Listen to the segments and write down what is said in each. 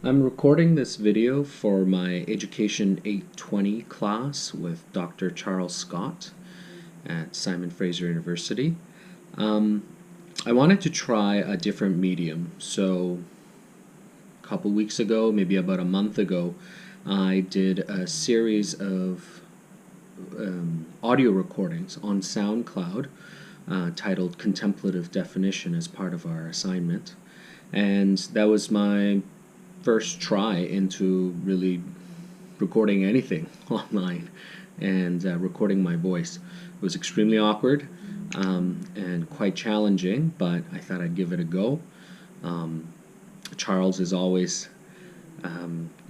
I'm recording this video for my Education 820 class with Dr. Charles Scott at Simon Fraser University. Um, I wanted to try a different medium. So a couple weeks ago, maybe about a month ago, I did a series of audio recordings on SoundCloud titled Contemplative Definition as part of our assignment. And that was my first try into really recording anything online and recording my voice. It was extremely awkward and quite challenging, but I thought I'd give it a go. Charles is always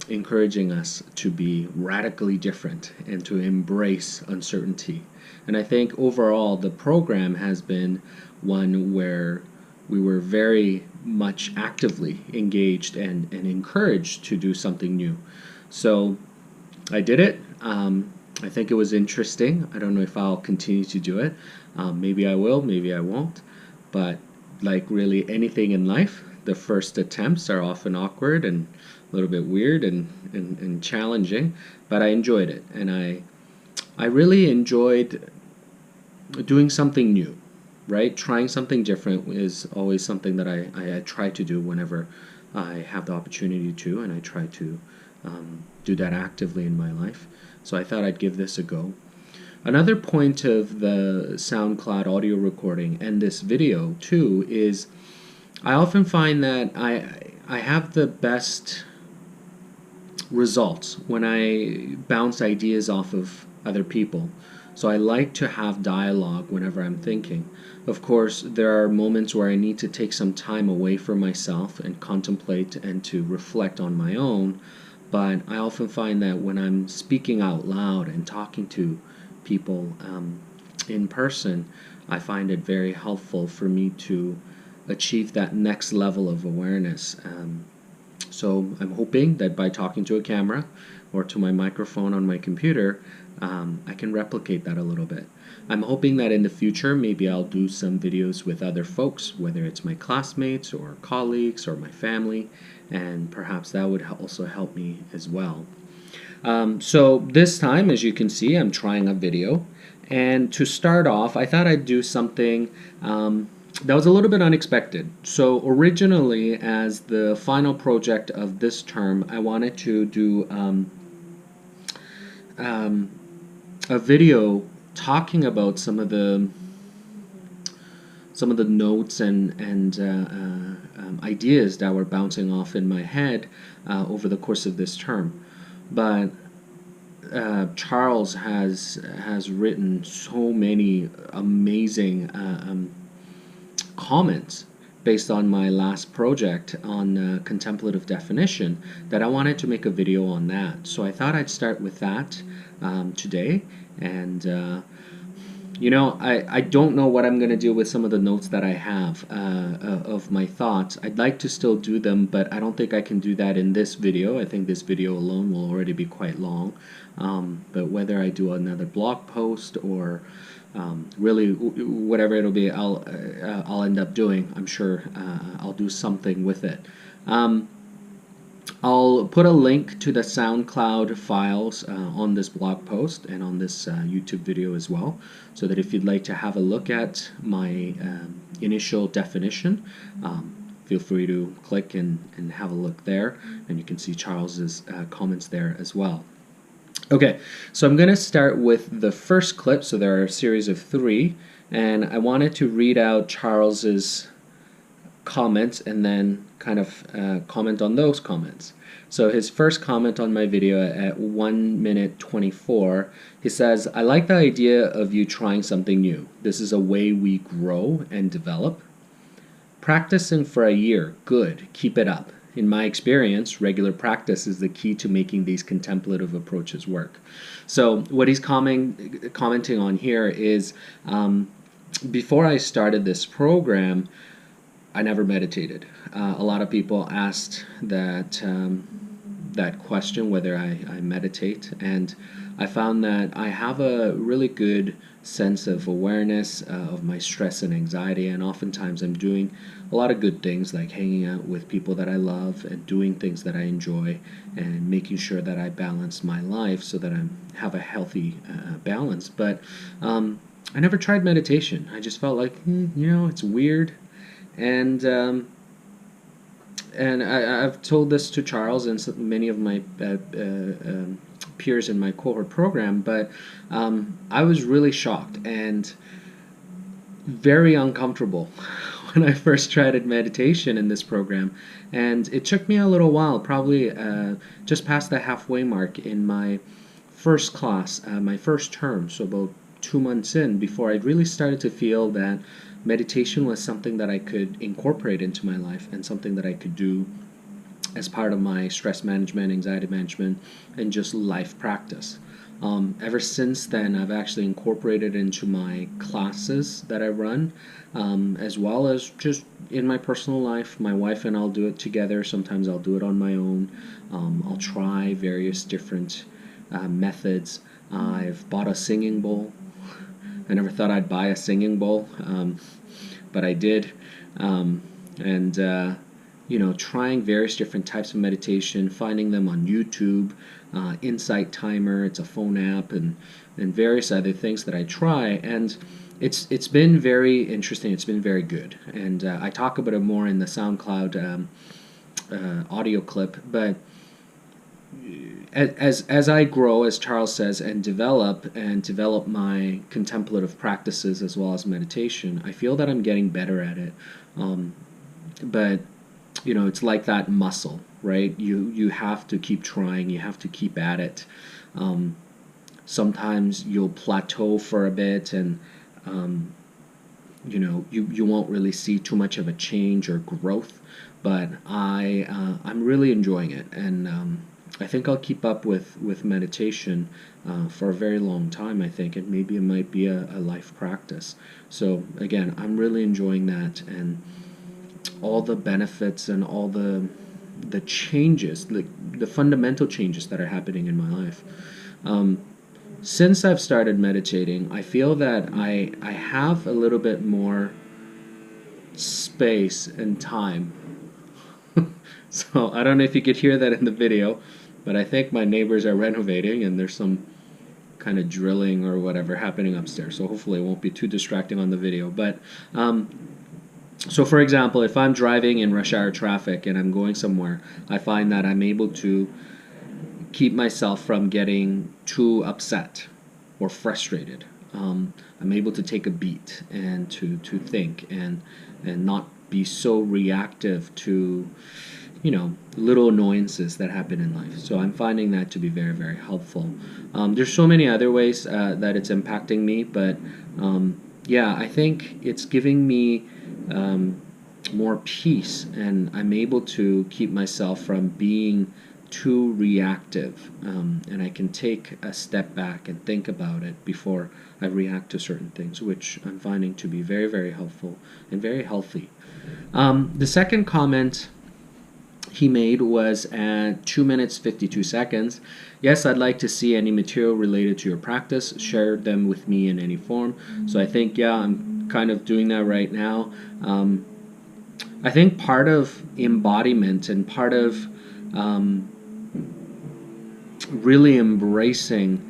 encouraging us to be radically different and to embrace uncertainty. And I think overall the program has been one where we were very much actively engaged and encouraged to do something new. So I did it. I think it was interesting. I don't know if I'll continue to do it. Maybe I will, maybe I won't. But like really anything in life, the first attempts are often awkward and a little bit weird and challenging, but I enjoyed it. And I really enjoyed doing something new, right? Trying something different is always something that I try to do whenever I have the opportunity to, and I try to do that actively in my life. So I thought I'd give this a go. Another point of the SoundCloud audio recording and this video too is I often find that I have the best results when I bounce ideas off of other people. So I like to have dialogue whenever I'm thinking. Of course, there are moments where I need to take some time away from myself and contemplate and to reflect on my own, but I often find that when I'm speaking out loud and talking to people in person, I find it very helpful for me to achieve that next level of awareness. So I'm hoping that by talking to a camera or to my microphone on my computer, I can replicate that a little bit. I'm hoping that in the future, maybe I'll do some videos with other folks, whether it's my classmates or colleagues or my family, and perhaps that would also help me as well. So this time, as you can see, I'm trying a video. And to start off, I thought I'd do something that was a little bit unexpected. So originally, as the final project of this term, I wanted to do a video talking about some of the notes and ideas that were bouncing off in my head over the course of this term. But Charles has written so many amazing comments based on my last project on contemplative definition that I wanted to make a video on that. So I thought I'd start with that today. And you know, I don't know what I'm going to do with some of the notes that I have of my thoughts. I'd like to still do them, but I don't think I can do that in this video. I think this video alone will already be quite long. But whether I do another blog post or really whatever it'll be, I'll end up doing. I'm sure I'll do something with it. I'll put a link to the SoundCloud files on this blog post and on this YouTube video as well, so that if you'd like to have a look at my initial definition, feel free to click and have a look there, and you can see Charles's comments there as well. Okay, so I'm going to start with the first clip. So there are a series of 3, and I wanted to read out Charles's comments and then kind of comment on those comments. So his first comment on my video at 1 minute 24, he says, "I like the idea of you trying something new. This is a way we grow and develop. Practicing for a year, good, keep it up. In my experience, regular practice is the key to making these contemplative approaches work." So what he's commenting on here is, before I started this program, I never meditated. A lot of people asked that question, whether I meditate, and I found that I have a really good sense of awareness of my stress and anxiety, and oftentimes I'm doing a lot of good things like hanging out with people that I love and doing things that I enjoy and making sure that I balance my life so that I have a healthy balance. But I never tried meditation. I just felt like, it's weird. And I've told this to Charles and many of my peers in my cohort program, but I was really shocked and very uncomfortable when I first tried meditation in this program. And it took me a little while, probably just past the halfway mark in my first class, my first term, so about 2 months in, before I really started to feel that meditation was something that I could incorporate into my life and something that I could do as part of my stress management, anxiety management, and just life practice. Ever since then, I've actually incorporated into my classes that I run, as well as just in my personal life. My wife and I'll do it together. Sometimes I'll do it on my own. I'll try various different methods. I've bought a singing bowl. I never thought I'd buy a singing bowl, but I did. Trying various different types of meditation, finding them on YouTube, Insight Timer, it's a phone app, and various other things that I try, and it's been very interesting. It's been very good, and I talk about it more in the SoundCloud audio clip. But as I grow, as Charles says, and develop my contemplative practices as well as meditation, I feel that I'm getting better at it. But it's like that muscle, right? You have to keep trying. You have to keep at it. Sometimes you'll plateau for a bit, and you won't really see too much of a change or growth. But I'm really enjoying it, and I think I'll keep up with meditation for a very long time, I think, and maybe it might be a life practice. So again, I'm really enjoying that, and all the benefits and all the changes, the fundamental changes that are happening in my life. Since I've started meditating, I feel that I have a little bit more space and time. So I don't know if you could hear that in the video, but I think my neighbors are renovating and there's some kind of drilling or whatever happening upstairs. So hopefully it won't be too distracting on the video. But so for example, if I'm driving in rush hour traffic and I'm going somewhere, I find that I'm able to keep myself from getting too upset or frustrated. I'm able to take a beat and to think and not be so reactive to little annoyances that happen in life. So I'm finding that to be very, very helpful. There's so many other ways that it's impacting me, but I think it's giving me more peace, and I'm able to keep myself from being too reactive, and I can take a step back and think about it before I react to certain things, which I'm finding to be very, very helpful and very healthy. The second comment he made was at 2 minutes 52 seconds. Yes, I'd like to see any material related to your practice. Share them with me in any form. So I think, I'm kind of doing that right now. I think part of embodiment and part of really embracing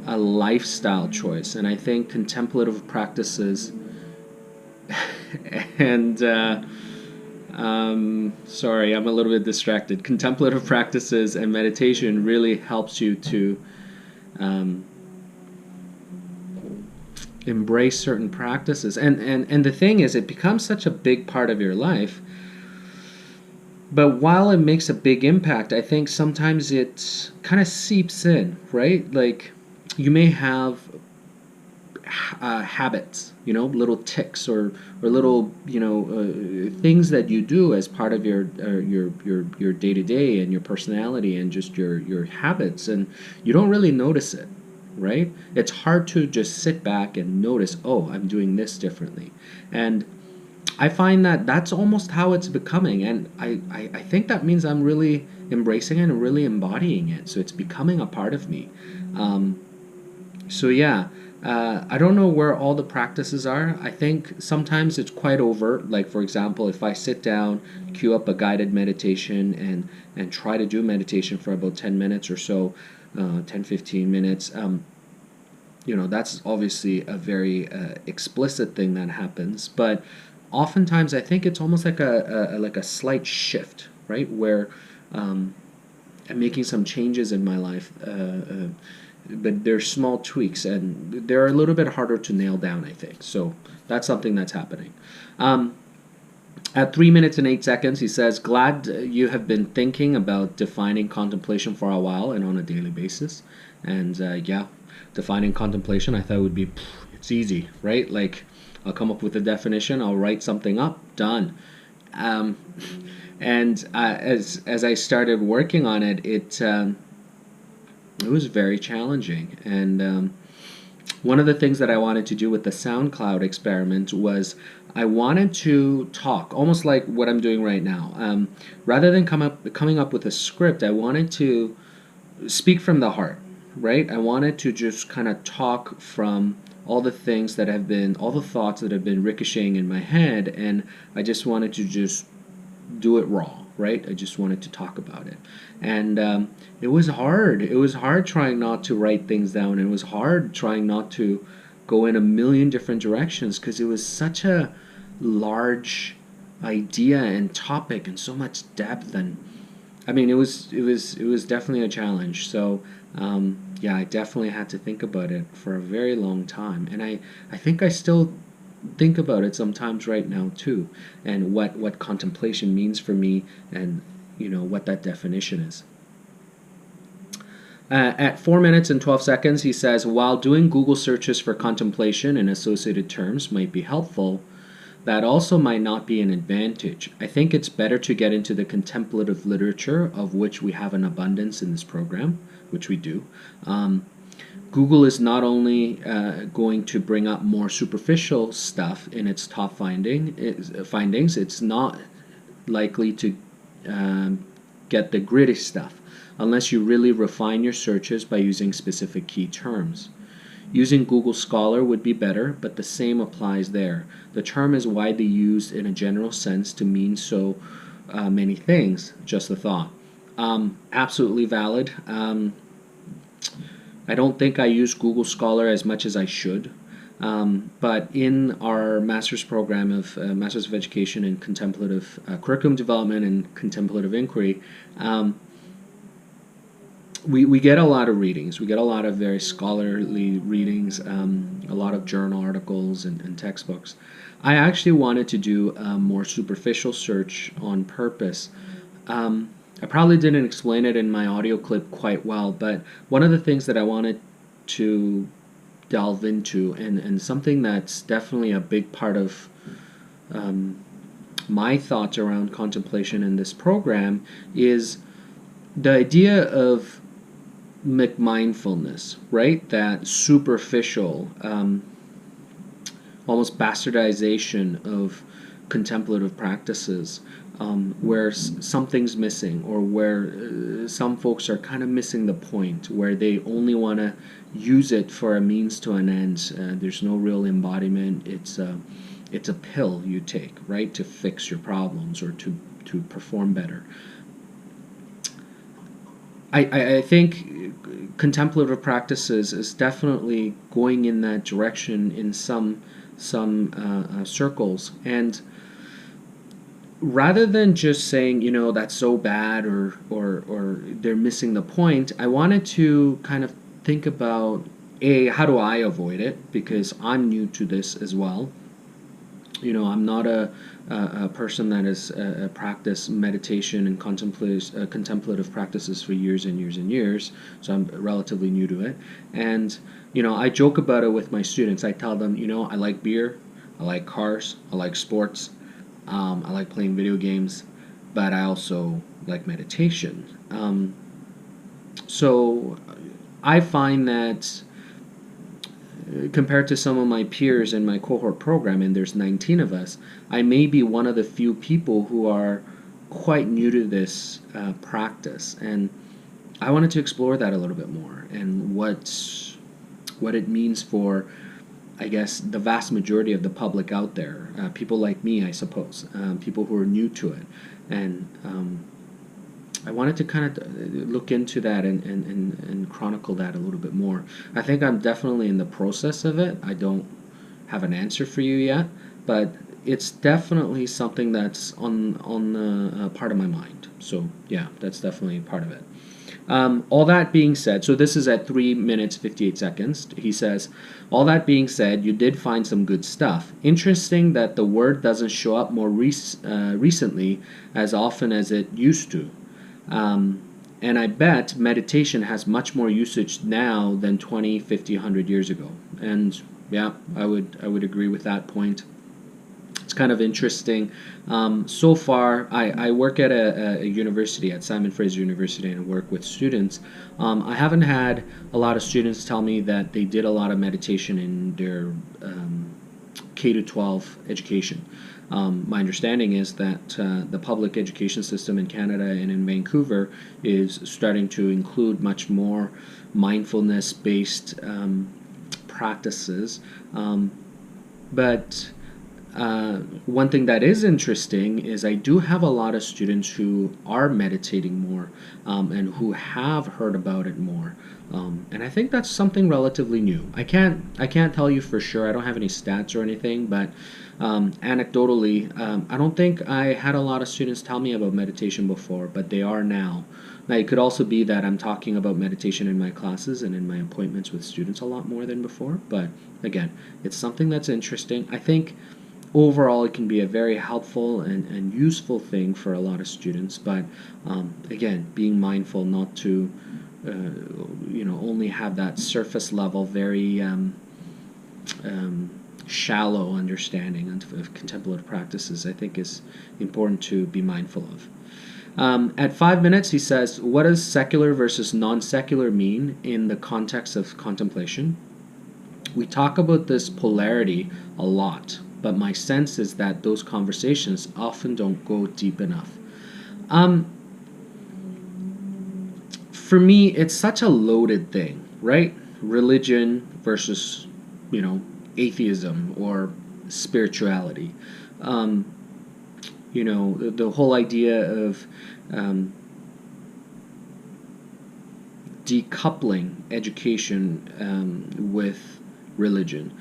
a lifestyle choice, and I think contemplative practices and sorry, I'm a little bit distracted. Contemplative practices and meditation really helps you to embrace certain practices. And the thing is, it becomes such a big part of your life. But while it makes a big impact, I think sometimes it kind of seeps in, right? Like you may have habits, little tics or little, things that you do as part of your day-to-day and your personality and just your habits, and you don't really notice it, right? It's hard to just sit back and notice, oh, I'm doing this differently. And I find that that's almost how it's becoming, and I think that means I'm really embracing it and really embodying it, so it's becoming a part of me. I don't know where all the practices are. I think sometimes it's quite overt. Like, for example, if I sit down, queue up a guided meditation, and try to do meditation for about 10 minutes or so, 10, 15 minutes, that's obviously a very explicit thing that happens. But oftentimes, I think it's almost like a slight shift, right? Where I'm making some changes in my life, but they're small tweaks, and they're a little bit harder to nail down, I think. So that's something that's happening. At 3 minutes and 8 seconds, he says, "Glad you have been thinking about defining contemplation for a while and on a daily basis." And yeah, defining contemplation, I thought would be, it's easy, right? Like, I'll come up with a definition, I'll write something up, done. Um, and as I started working on it, it was very challenging. And one of the things that I wanted to do with the SoundCloud experiment was I wanted to talk, almost like what I'm doing right now. Rather than coming up with a script, I wanted to speak from the heart, right? I wanted to just kind of talk from all the things that have been, all the thoughts that have been ricocheting in my head, and I just wanted to just do it raw, right? I just wanted to talk about it. And it was hard. It was hard trying not to write things down. It was hard trying not to go in a million different directions, because it was such a large idea and topic and so much depth. And I mean, it was definitely a challenge. So yeah, I definitely had to think about it for a very long time, and I think I still think about it sometimes right now too, and what contemplation means for me, and what that definition is. At 4 minutes and 12 seconds, he says, "While doing Google searches for contemplation and associated terms might be helpful, that also might not be an advantage. I think it's better to get into the contemplative literature, of which we have an abundance in this program," which we do. Google is not only going to bring up more superficial stuff in its top findings, it's not likely to get the gritty stuff unless you really refine your searches by using specific key terms. Using Google Scholar would be better, but the same applies there. The term is widely used in a general sense to mean so many things, just a thought. Absolutely valid. I don't think I use Google Scholar as much as I should, but in our master's program of Masters of Education in Contemplative Curriculum Development and Contemplative Inquiry, we get a lot of readings. We get a lot of very scholarly readings, a lot of journal articles and textbooks. I actually wanted to do a more superficial search on purpose. I probably didn't explain it in my audio clip quite well, but one of the things that I wanted to delve into, and something that's definitely a big part of my thoughts around contemplation in this program, is the idea of McMindfulness, right? That superficial, almost bastardization of contemplative practices, where something's missing, or where some folks are kind of missing the point, where they only want to use it for a means to an end. There's no real embodiment. It's a pill you take, right, to fix your problems or to perform better. I think contemplative practices is definitely going in that direction in some circles, and rather than just saying, that's so bad, or they're missing the point, I wanted to kind of think about, how do I avoid it, because I'm new to this as well. I'm not a person that has practiced meditation and contemplative practices for years and years and years, so I'm relatively new to it. And I joke about it with my students. I tell them, I like beer, I like cars, I like sports, I like playing video games, but I also like meditation. So I find that compared to some of my peers in my cohort program, and there's 19 of us, I may be one of the few people who are quite new to this practice. And I wanted to explore that a little bit more, and what it means for, I guess, the vast majority of the public out there, people like me, I suppose, people who are new to it. And I wanted to kind of look into that and chronicle that a little bit more. I think I'm definitely in the process of it. I don't have an answer for you yet, but it's definitely something that's on the part of my mind. So yeah, that's definitely part of it. All that being said, so this is at 3 minutes 58 seconds. He says, all that being said, you did find some good stuff. Interesting that the word doesn't show up more recently as often as it used to. And I bet meditation has much more usage now than 20, 50, 100 years ago. And yeah, I would agree with that point. It's kind of interesting. So far, I work at a university, at Simon Fraser University, and I work with students. I haven't had a lot of students tell me that they did a lot of meditation in their K to 12 education. My understanding is that the public education system in Canada and in Vancouver is starting to include much more mindfulness-based practices. But one thing that is interesting is I do have a lot of students who are meditating more and who have heard about it more. And I think that's something relatively new. I can't tell you for sure. I don't have any stats or anything, but anecdotally, I don't think I had a lot of students tell me about meditation before, but they are now. Now, it could also be that I'm talking about meditation in my classes and in my appointments with students a lot more than before. But again, it's something that's interesting. I think overall it can be a very helpful and useful thing for a lot of students. But again, being mindful not to only have that surface level, very shallow understanding of contemplative practices, I think is important to be mindful of. At 5 minutes, he says, what does secular versus non-secular mean in the context of contemplation? We talk about this polarity a lot, but my sense is that those conversations often don't go deep enough. For me, it's such a loaded thing, right? Religion versus, atheism or spirituality. The whole idea of decoupling education with religion.